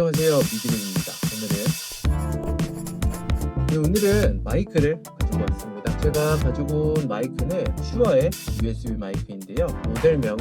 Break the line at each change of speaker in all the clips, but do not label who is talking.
안녕하세요, 오늘은 마이크를 가지고 왔습니다. 제가 가지고 온 마이크는 슈어의 USB 마이크인데요, 모델명은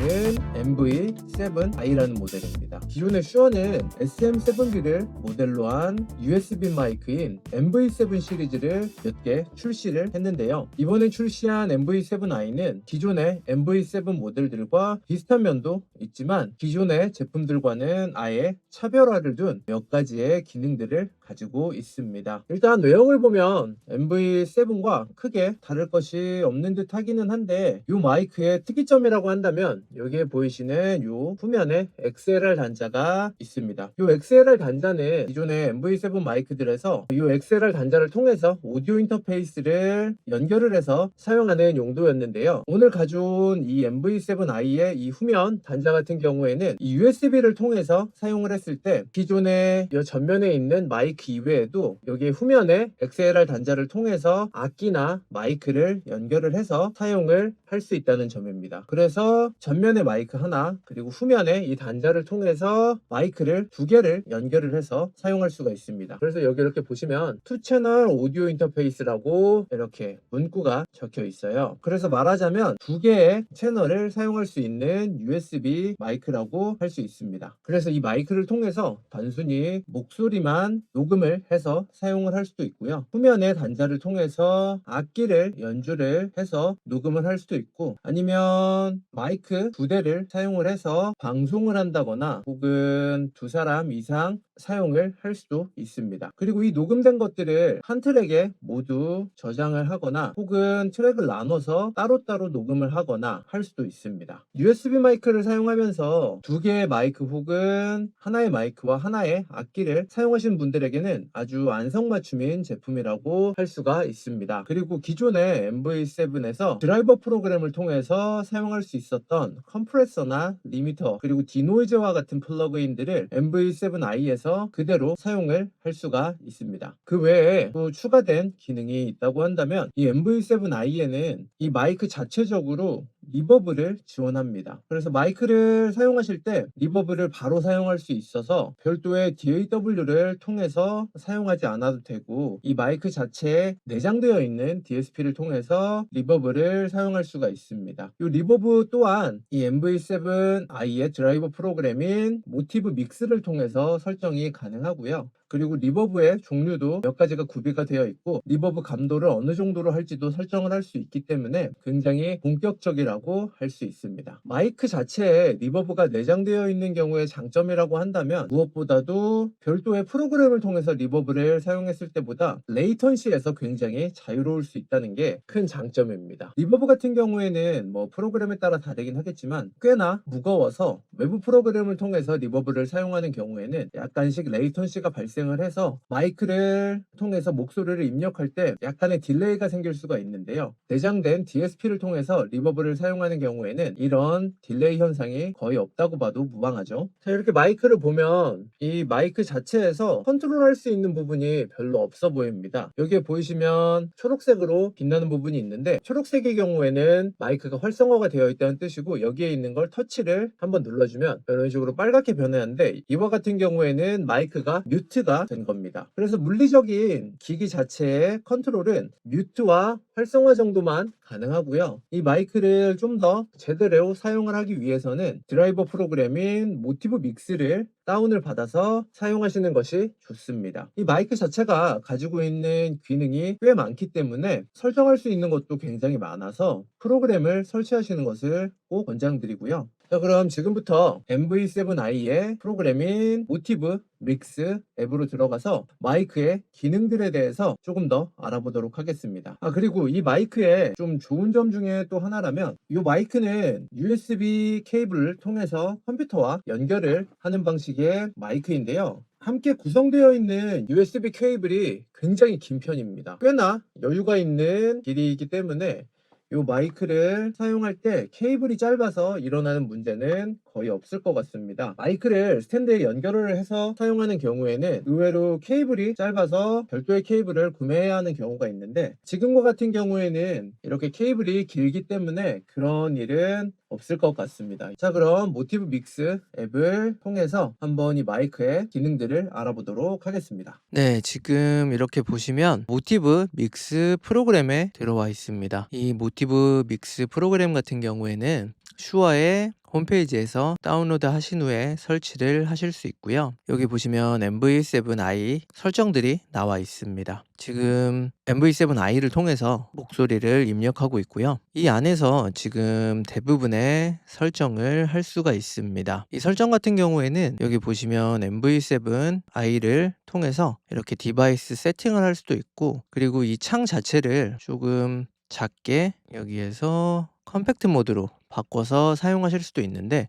MV7i라는 모델입니다. 기존의 슈어는 SM7B를 모델로 한 USB 마이크인 MV7 시리즈를 몇 개 출시를 했는데요, 이번에 출시한 MV7i는 기존의 MV7 모델들과 비슷한 면도 있지만 기존의 제품들과는 아예 차별화를 둔 몇 가지의 기능들을 가지고 있습니다. 일단 외형을 보면 MV7과 크게 다를 것이 없는 듯 하기는 한데, 이 마이크의 특이점이라고 한다면 여기에 보이시는 이 후면에 XLR 단자가 있습니다. 이 XLR 단자는 기존의 MV7 마이크들에서 이 XLR 단자를 통해서 오디오 인터페이스를 연결을 해서 사용하는 용도였는데요, 오늘 가져온 이 MV7i의 이 후면 단자 같은 경우에는 이 USB를 통해서 사용을 했을 때 기존의 이 전면에 있는 마이크 이외에도 여기 후면에 XLR 단자를 통해서 악기나 마이크를 연결을 해서 사용을 할 수 있다는 점입니다. 그래서 전면에 마이크 하나, 그리고 후면에 이 단자를 통해서 마이크를 두 개를 연결을 해서 사용할 수가 있습니다. 그래서 여기 이렇게 보시면 2채널 오디오 인터페이스라고 이렇게 문구가 적혀 있어요. 그래서 말하자면 두 개의 채널을 사용할 수 있는 USB 마이크라고 할 수 있습니다. 그래서 이 마이크를 통해서 단순히 목소리만 녹음을 해서 사용을 할 수도 있고요, 후면의 단자를 통해서 악기를 연주를 해서 녹음을 할 수도 있고, 아니면 마이크 두 대를 사용을 해서 방송을 한다거나 혹은 두 사람 이상 사용을 할 수도 있습니다. 그리고 이 녹음된 것들을 한 트랙에 모두 저장을 하거나 혹은 트랙을 나눠서 따로따로 녹음을 하거나 할 수도 있습니다. USB 마이크를 사용하면서 두 개의 마이크 혹은 하나의 마이크와 하나의 악기를 사용하시는 분들에게는 아주 안성맞춤인 제품이라고 할 수가 있습니다. 그리고 기존의 MV7에서 드라이버 프로그램을 통해서 사용할 수 있었던 컴프레서나 리미터 그리고 디노이즈와 같은 플러그인들을 MV7i에서 그대로 사용을 할 수가 있습니다. 그 외에 또 추가된 기능이 있다고 한다면 이 MV7i에는 이 마이크 자체적으로 리버브를 지원합니다. 그래서 마이크를 사용하실 때 리버브를 바로 사용할 수 있어서 별도의 DAW를 통해서 사용하지 않아도 되고, 이 마이크 자체에 내장되어 있는 DSP를 통해서 리버브를 사용할 수가 있습니다. 이 리버브 또한 이 MV7i의 드라이버 프로그램인 모티브 믹스를 통해서 설정이 가능하고요, 그리고 리버브의 종류도 몇 가지가 구비가 되어 있고 리버브 감도를 어느 정도로 할지도 설정을 할 수 있기 때문에 굉장히 본격적이라고 할 수 있습니다. 마이크 자체에 리버브가 내장되어 있는 경우의 장점이라고 한다면 무엇보다도 별도의 프로그램을 통해서 리버브를 사용했을 때보다 레이턴시에서 굉장히 자유로울 수 있다는 게 큰 장점입니다. 리버브 같은 경우에는 뭐 프로그램에 따라 다르긴 하겠지만 꽤나 무거워서 외부 프로그램을 통해서 리버브를 사용하는 경우에는 약간씩 레이턴시가 발생을 해서 마이크를 통해서 목소리를 입력할 때 약간의 딜레이가 생길 수가 있는데요, 내장된 DSP를 통해서 리버브를 사용하는 경우에는 이런 딜레이 현상이 거의 없다고 봐도 무방하죠. 자, 이렇게 마이크를 보면 이 마이크 자체에서 컨트롤할 수 있는 부분이 별로 없어 보입니다. 여기에 보이시면 초록색으로 빛나는 부분이 있는데, 초록색의 경우에는 마이크가 활성화가 되어 있다는 뜻이고, 여기에 있는 걸 터치를 한번 눌러주면 이런 식으로 빨갛게 변하는데, 이와 같은 경우에는 마이크가 뮤트가 된 겁니다. 그래서 물리적인 기기 자체의 컨트롤은 뮤트와 활성화 정도만 가능하고요, 이 마이크를 좀 더 제대로 사용을 하기 위해서는 드라이버 프로그램인 모티브 믹스를 다운을 받아서 사용하시는 것이 좋습니다. 이 마이크 자체가 가지고 있는 기능이 꽤 많기 때문에 설정할 수 있는 것도 굉장히 많아서 프로그램을 설치하시는 것을 꼭 권장드리고요. 자, 그럼 지금부터 MV7i의 프로그램인 모티브 믹스 앱으로 들어가서 마이크의 기능들에 대해서 조금 더 알아보도록 하겠습니다. 그리고 이 마이크의 좀 좋은 점 중에 또 하나라면, 이 마이크는 USB 케이블을 통해서 컴퓨터와 연결을 하는 방식의 마이크인데요, 함께 구성되어 있는 USB 케이블이 굉장히 긴 편입니다. 꽤나 여유가 있는 길이이기 때문에 이 마이크를 사용할 때 케이블이 짧아서 일어나는 문제는 거의 없을 것 같습니다. 마이크를 스탠드에 연결을 해서 사용하는 경우에는 의외로 케이블이 짧아서 별도의 케이블을 구매해야 하는 경우가 있는데, 지금과 같은 경우에는 이렇게 케이블이 길기 때문에 그런 일은 없을 것 같습니다. 자, 그럼 모티브 믹스 앱을 통해서 한번 이 마이크의 기능들을 알아보도록 하겠습니다. 네, 지금 이렇게 보시면 모티브 믹스 프로그램에 들어와 있습니다. 이 모티브 믹스 프로그램 같은 경우에는 슈어의 홈페이지에서 다운로드 하신 후에 설치를 하실 수 있고요. 여기 보시면 MV7i 설정들이 나와 있습니다. 지금 MV7i를 통해서 목소리를 입력하고 있고요. 이 안에서 지금 대부분의 설정을 할 수가 있습니다. 이 설정 같은 경우에는 여기 보시면 MV7i를 통해서 이렇게 디바이스 세팅을 할 수도 있고, 그리고 이 창 자체를 조금 작게 여기에서 컴팩트 모드로 바꿔서 사용하실 수도 있는데,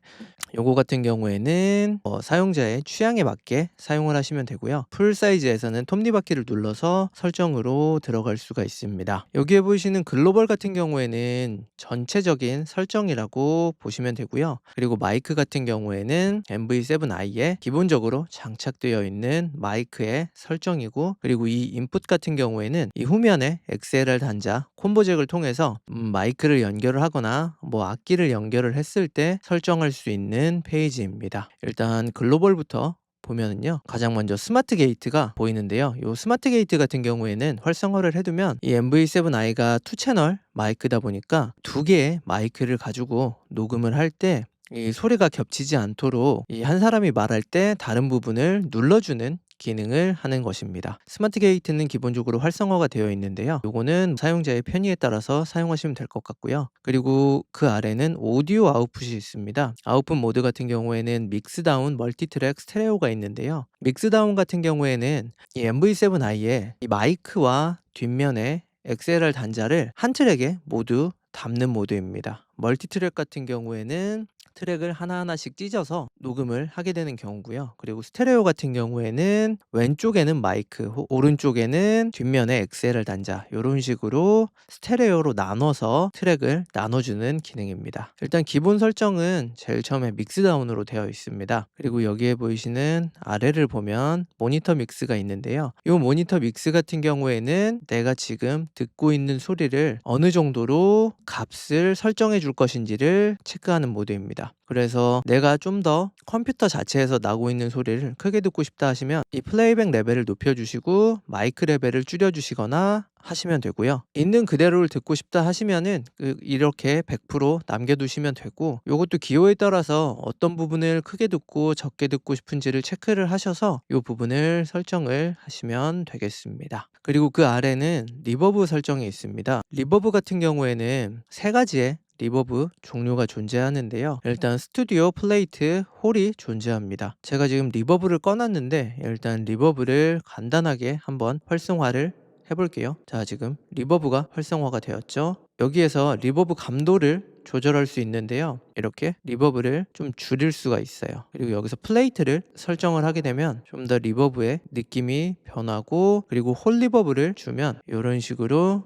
요거 같은 경우에는 사용자의 취향에 맞게 사용을 하시면 되고요. 풀 사이즈에서는 톱니바퀴를 눌러서 설정으로 들어갈 수가 있습니다. 여기에 보이시는 글로벌 같은 경우에는 전체적인 설정이라고 보시면 되고요. 그리고 마이크 같은 경우에는 MV7i에 기본적으로 장착되어 있는 마이크의 설정이고, 그리고 이 인풋 같은 경우에는 이 후면에 XLR 단자 콤보잭을 통해서 마이크를 연결을 하거나 악기를 연결을 했을 때 설정할 수 있는 페이지입니다. 일단 글로벌부터 보면은요, 가장 먼저 스마트 게이트가 보이는데요. 이 스마트 게이트 같은 경우에는 활성화를 해두면 이 MV7i가 2채널 마이크다 보니까 두 개의 마이크를 가지고 녹음을 할 때 이 소리가 겹치지 않도록 이 한 사람이 말할 때 다른 부분을 눌러주는 기능을 하는 것입니다. 스마트 게이트는 기본적으로 활성화가 되어 있는데요. 요거는 사용자의 편의에 따라서 사용하시면 될 것 같고요. 그리고 그 아래는 오디오 아웃풋이 있습니다. 아웃풋 모드 같은 경우에는 믹스다운, 멀티트랙, 스테레오가 있는데요. 믹스다운 같은 경우에는 이 MV7i의 이 마이크와 뒷면에 XLR 단자를 한 트랙에 모두 담는 모드입니다. 멀티트랙 같은 경우에는 트랙을 하나하나씩 찢어서 녹음을 하게 되는 경우고요. 그리고 스테레오 같은 경우에는 왼쪽에는 마이크, 오른쪽에는 뒷면에 XLR 단자, 이런 식으로 스테레오로 나눠서 트랙을 나눠주는 기능입니다. 일단 기본 설정은 제일 처음에 믹스다운으로 되어 있습니다. 그리고 여기에 보이시는 아래를 보면 모니터 믹스가 있는데요. 이 모니터 믹스 같은 경우에는 내가 지금 듣고 있는 소리를 어느 정도로 값을 설정해 줄 것인지를 체크하는 모드입니다. 그래서 내가 좀 더 컴퓨터 자체에서 나고 있는 소리를 크게 듣고 싶다 하시면 이 플레이백 레벨을 높여주시고 마이크 레벨을 줄여주시거나 하시면 되고요. 있는 그대로를 듣고 싶다 하시면은 이렇게 100% 남겨두시면 되고, 요것도 기호에 따라서 어떤 부분을 크게 듣고 적게 듣고 싶은지를 체크를 하셔서 이 부분을 설정을 하시면 되겠습니다. 그리고 그 아래는 리버브 설정이 있습니다. 리버브 같은 경우에는 세 가지의 리버브 종류가 존재하는데요. 일단 스튜디오, 플레이트, 홀이 존재합니다. 제가 지금 리버브를 꺼놨는데 일단 리버브를 간단하게 한번 활성화를 해볼게요. 자, 지금 리버브가 활성화가 되었죠. 여기에서 리버브 감도를 조절할 수 있는데요. 이렇게 리버브를 좀 줄일 수가 있어요. 그리고 여기서 플레이트를 설정을 하게 되면 좀 더 리버브의 느낌이 변하고, 그리고 홀 리버브를 주면 이런 식으로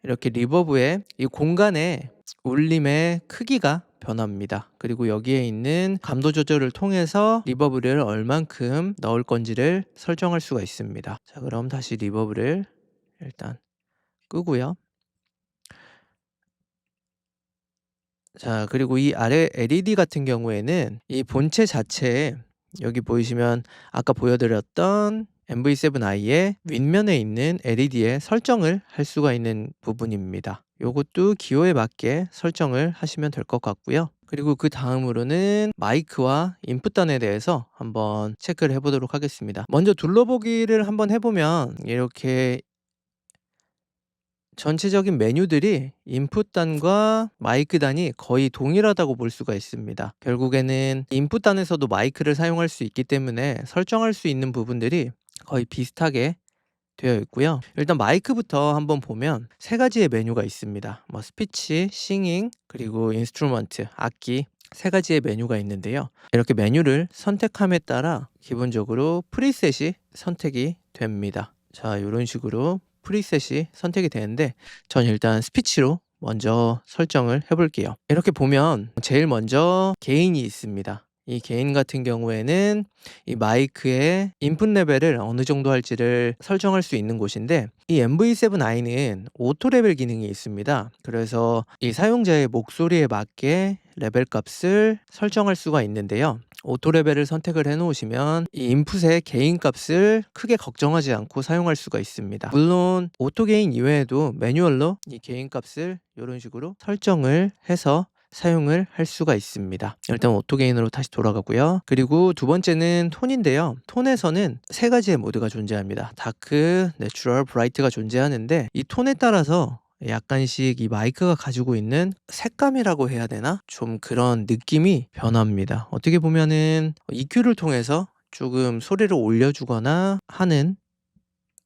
이렇게 리버브의 이 공간의 울림의 크기가 변합니다. 그리고 여기에 있는 감도 조절을 통해서 리버브를 얼만큼 넣을 건지를 설정할 수가 있습니다. 자, 그럼 다시 리버브를 일단 끄고요. 자, 그리고 이 아래 LED 같은 경우에는 이 본체 자체에 여기 보이시면 아까 보여드렸던 MV7i의 윗면에 있는 LED에 설정을 할 수가 있는 부분입니다. 요것도 기호에 맞게 설정을 하시면 될 것 같고요. 그리고 그 다음으로는 마이크와 인풋단에 대해서 한번 체크를 해보도록 하겠습니다. 먼저 둘러보기를 한번 해보면 이렇게 전체적인 메뉴들이 인풋단과 마이크단이 거의 동일하다고 볼 수가 있습니다. 결국에는 인풋단에서도 마이크를 사용할 수 있기 때문에 설정할 수 있는 부분들이 거의 비슷하게 되어 있고요. 일단 마이크부터 한번 보면 세 가지의 메뉴가 있습니다. 스피치, 싱잉, 그리고 인스트루먼트, 악기, 세 가지의 메뉴가 있는데요. 이렇게 메뉴를 선택함에 따라 기본적으로 프리셋이 선택이 됩니다. 자, 이런 식으로 프리셋이 선택이 되는데 전 일단 스피치로
먼저 설정을 해볼게요. 이렇게 보면 제일 먼저 게인이 있습니다. 이 게인 같은 경우에는 이 마이크의 인풋 레벨을 어느 정도 할지를 설정할 수 있는 곳인데, 이 MV7i는 오토 레벨 기능이 있습니다. 그래서 이 사용자의 목소리에 맞게 레벨 값을 설정할 수가 있는데요. 오토 레벨을 선택을 해 놓으시면 이 인풋의 게인 값을 크게 걱정하지 않고 사용할 수가 있습니다. 물론 오토 게인 이외에도 매뉴얼로 이 게인 값을 이런 식으로 설정을 해서 사용을 할 수가 있습니다. 일단 오토 게인으로 다시 돌아가고요. 그리고 두 번째는 톤인데요. 톤에서는 세 가지의 모드가 존재합니다. 다크, 내추럴, 브라이트가 존재하는데, 이 톤에 따라서 약간씩 이 마이크가 가지고 있는 색감이라고 해야 되나? 좀 그런 느낌이 변합니다. 어떻게 보면은 EQ를 통해서 조금 소리를 올려주거나 하는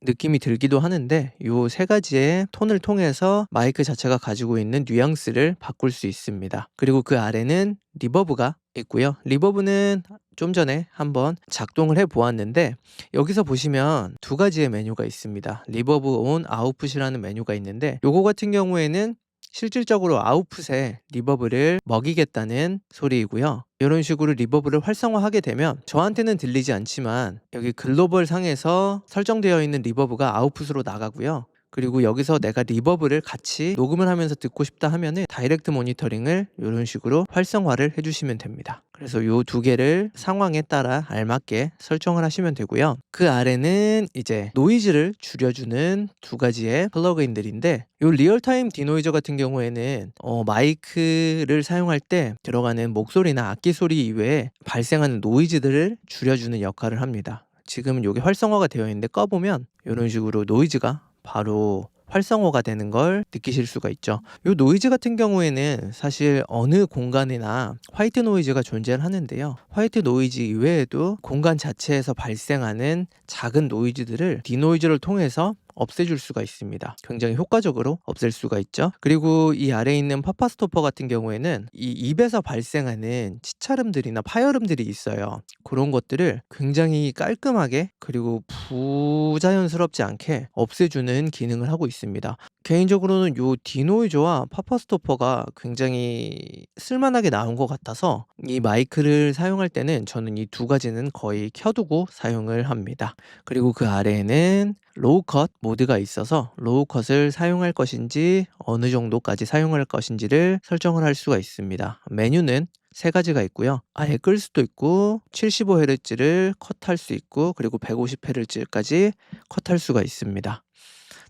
느낌이 들기도 하는데, 요 세 가지의 톤을 통해서 마이크 자체가 가지고 있는 뉘앙스를 바꿀 수 있습니다. 그리고 그 아래는 리버브가 있고요. 리버브는 좀 전에 한번 작동을 해 보았는데, 여기서 보시면 두 가지의 메뉴가 있습니다. 리버브 온 아웃풋이라는 메뉴가 있는데, 요거 같은 경우에는 실질적으로 아웃풋에 리버브를 먹이겠다는 소리이고요. 이런 식으로 리버브를 활성화하게 되면 저한테는 들리지 않지만 여기 글로벌 상에서 설정되어 있는 리버브가 아웃풋으로 나가고요. 그리고 여기서 내가 리버브를 같이 녹음을 하면서 듣고 싶다 하면은 다이렉트 모니터링을 이런 식으로 활성화를 해주시면 됩니다. 그래서 요 두 개를 상황에 따라 알맞게 설정을 하시면 되고요. 그 아래는 이제 노이즈를 줄여주는 두 가지의 플러그인들인데, 요 리얼타임 디노이저 같은 경우에는 마이크를 사용할 때 들어가는 목소리나 악기 소리 이외에 발생하는 노이즈들을 줄여주는 역할을 합니다. 지금 이게 활성화가 되어 있는데 꺼보면 이런 식으로 노이즈가 바로 활성화가 되는 걸 느끼실 수가 있죠. 이 노이즈 같은 경우에는 사실 어느 공간이나 화이트 노이즈가 존재를 하는데요. 화이트 노이즈 이외에도 공간 자체에서 발생하는 작은 노이즈들을 디노이즈를 통해서 없애줄 수가 있습니다. 굉장히 효과적으로 없앨 수가 있죠. 그리고 이 아래에 있는 파파스토퍼 같은 경우에는 이 입에서 발생하는 치차름들이나 파열음들이 있어요. 그런 것들을 굉장히 깔끔하게 그리고 부자연스럽지 않게 없애주는 기능을 하고 있습니다. 개인적으로는 요 디노이저와 파파스토퍼가 굉장히 쓸만하게 나온 것 같아서 이 마이크를 사용할 때는 저는 이 두 가지는 거의 켜두고 사용을 합니다. 그리고 그 아래에는 로우 컷 모드가 있어서 로우 컷을 사용할 것인지 어느 정도까지 사용할 것인지를 설정을 할 수가 있습니다. 메뉴는 세 가지가 있고요. 아예 끌 수도 있고 75Hz를 컷할 수 있고 그리고 150Hz까지 컷할 수가 있습니다.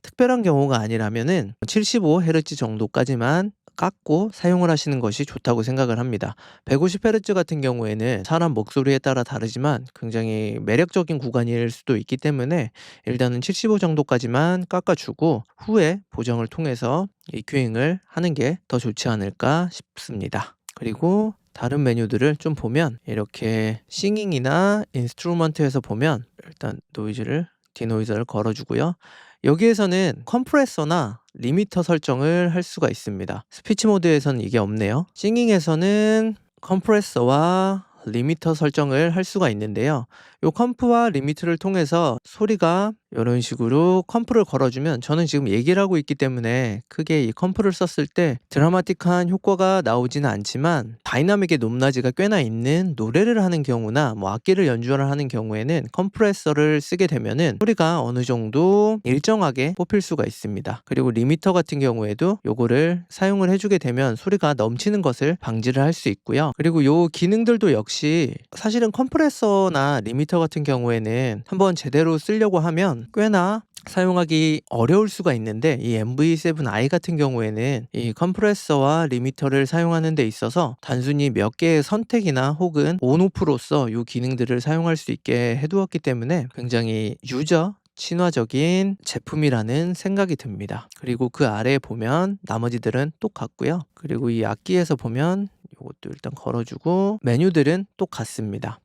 특별한 경우가 아니라면은 75Hz 정도까지만 깎고 사용을 하시는 것이 좋다고 생각을 합니다. 150Hz 같은 경우에는 사람 목소리에 따라 다르지만 굉장히 매력적인 구간일 수도 있기 때문에 일단은 75 정도까지만 깎아주고 후에 보정을 통해서 EQ잉을 하는 게 더 좋지 않을까 싶습니다. 그리고 다른 메뉴들을 좀 보면 이렇게 싱잉이나 인스트루먼트에서 보면 일단 노이즈를 디노이저를 걸어주고요. 여기에서는 컴프레서나 리미터 설정을 할 수가 있습니다. 스피치 모드에서는 이게 없네요. 싱잉에서는 컴프레서와 리미터 설정을 할 수가 있는데요. 이 컴프와 리미터를 통해서 소리가 이런 식으로 컴프를 걸어주면, 저는 지금 얘기를 하고 있기 때문에 크게 이 컴프를 썼을 때 드라마틱한 효과가 나오지는 않지만 다이나믹의 높낮이가 꽤나 있는 노래를 하는 경우나 뭐 악기를 연주를 하는 경우에는 컴프레서를 쓰게 되면은 소리가 어느 정도 일정하게 뽑힐 수가 있습니다. 그리고 리미터 같은 경우에도 요거를 사용을 해주게 되면 소리가 넘치는 것을 방지를 할 수 있고요. 그리고 요 기능들도 역시 사실은 컴프레서나 리미터 같은 경우에는 한번 제대로 쓰려고 하면 꽤나 사용하기 어려울 수가 있는데, 이 MV7i 같은 경우에는 이 컴프레서와 리미터를 사용하는 데 있어서 단순히 몇 개의 선택이나 혹은 온오프로서 이 기능들을 사용할 수 있게 해두었기 때문에 굉장히 유저 친화적인 제품이라는 생각이 듭니다. 그리고 그 아래에 보면 나머지들은 똑같고요. 그리고 이 악기에서 보면 이것도 일단 걸어주고 메뉴들은 똑같습니다.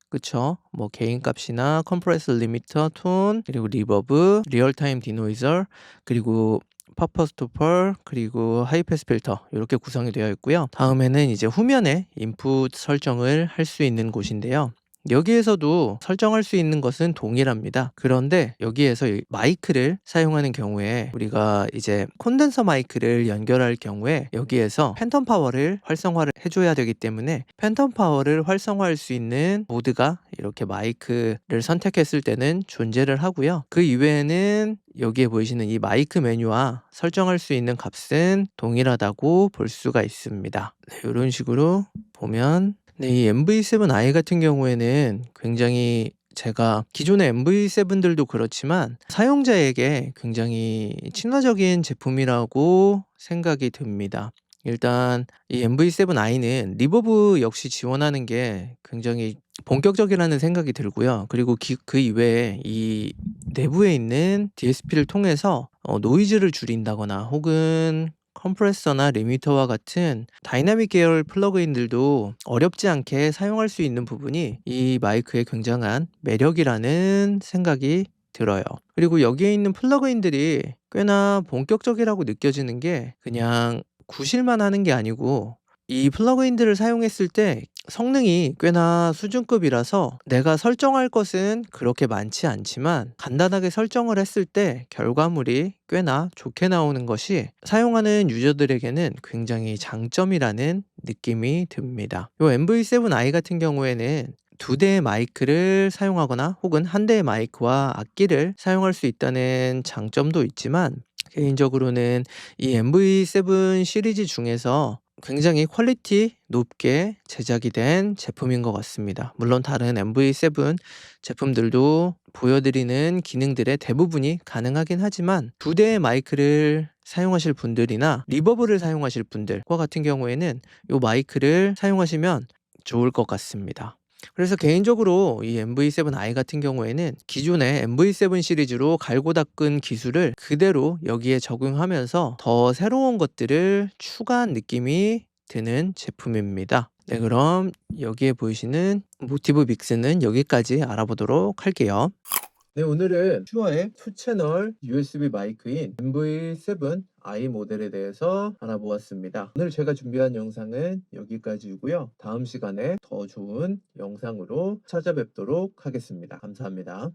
그쵸? 뭐 게인 값이나 컴프레서 리미터, 톤, 그리고 리버브, 리얼타임 디노이저, 그리고 퍼퍼스토퍼, 그리고 하이패스 필터, 이렇게 구성이 되어 있고요. 다음에는 이제 후면에 인풋 설정을 할 수 있는 곳인데요. 여기에서도 설정할 수 있는 것은 동일합니다. 그런데 여기에서 이 마이크를 사용하는 경우에 우리가 이제 콘덴서 마이크를 연결할 경우에 여기에서 팬텀 파워를 활성화를 해줘야 되기 때문에 팬텀 파워를 활성화할 수 있는 모드가 이렇게 마이크를 선택했을 때는 존재를 하고요. 그 이외에는 여기에 보이시는 이 마이크 메뉴와 설정할 수 있는 값은 동일하다고 볼 수가 있습니다. 네, 이런 식으로 보면 네, 이 MV7i 같은 경우에는 굉장히 제가 기존의 MV7들도 그렇지만 사용자에게 굉장히 친화적인 제품이라고 생각이 듭니다. 일단 이 MV7i는 리버브 역시 지원하는 게 굉장히 본격적이라는 생각이 들고요. 그리고 그 이외에 이 내부에 있는 DSP를 통해서 노이즈를 줄인다거나 혹은 컴프레서나 리미터와 같은 다이나믹 계열 플러그인들도 어렵지 않게 사용할 수 있는 부분이 이 마이크의 굉장한 매력이라는 생각이 들어요. 그리고 여기에 있는 플러그인들이 꽤나 본격적이라고 느껴지는 게 그냥 구실만 하는 게 아니고 이 플러그인들을 사용했을 때 성능이 꽤나 수준급이라서 내가 설정할 것은 그렇게 많지 않지만 간단하게 설정을 했을 때 결과물이 꽤나 좋게 나오는 것이 사용하는 유저들에게는 굉장히 장점이라는 느낌이 듭니다. 이 MV7i 같은 경우에는 두 대의 마이크를 사용하거나 혹은 한 대의 마이크와 악기를 사용할 수 있다는 장점도 있지만 개인적으로는 이 MV7 시리즈 중에서 굉장히 퀄리티 높게 제작이 된 제품인 것 같습니다. 물론 다른 MV7 제품들도 보여드리는 기능들의 대부분이 가능하긴 하지만 두 대의 마이크를 사용하실 분들이나 리버브를 사용하실 분들과 같은 경우에는 이 마이크를 사용하시면 좋을 것 같습니다. 그래서 개인적으로 이 MV7i 같은 경우에는 기존의 MV7 시리즈로 갈고 닦은 기술을 그대로 여기에 적용하면서 더 새로운 것들을 추가한 느낌이 드는 제품입니다. 네, 그럼 여기에 보이시는 모티브 믹스는 여기까지 알아보도록 할게요.
네, 오늘은 슈어의 2채널 USB 마이크인 MV7i 모델에 대해서 알아보았습니다. 오늘 제가 준비한 영상은 여기까지이고요. 다음 시간에 더 좋은 영상으로 찾아뵙도록 하겠습니다. 감사합니다.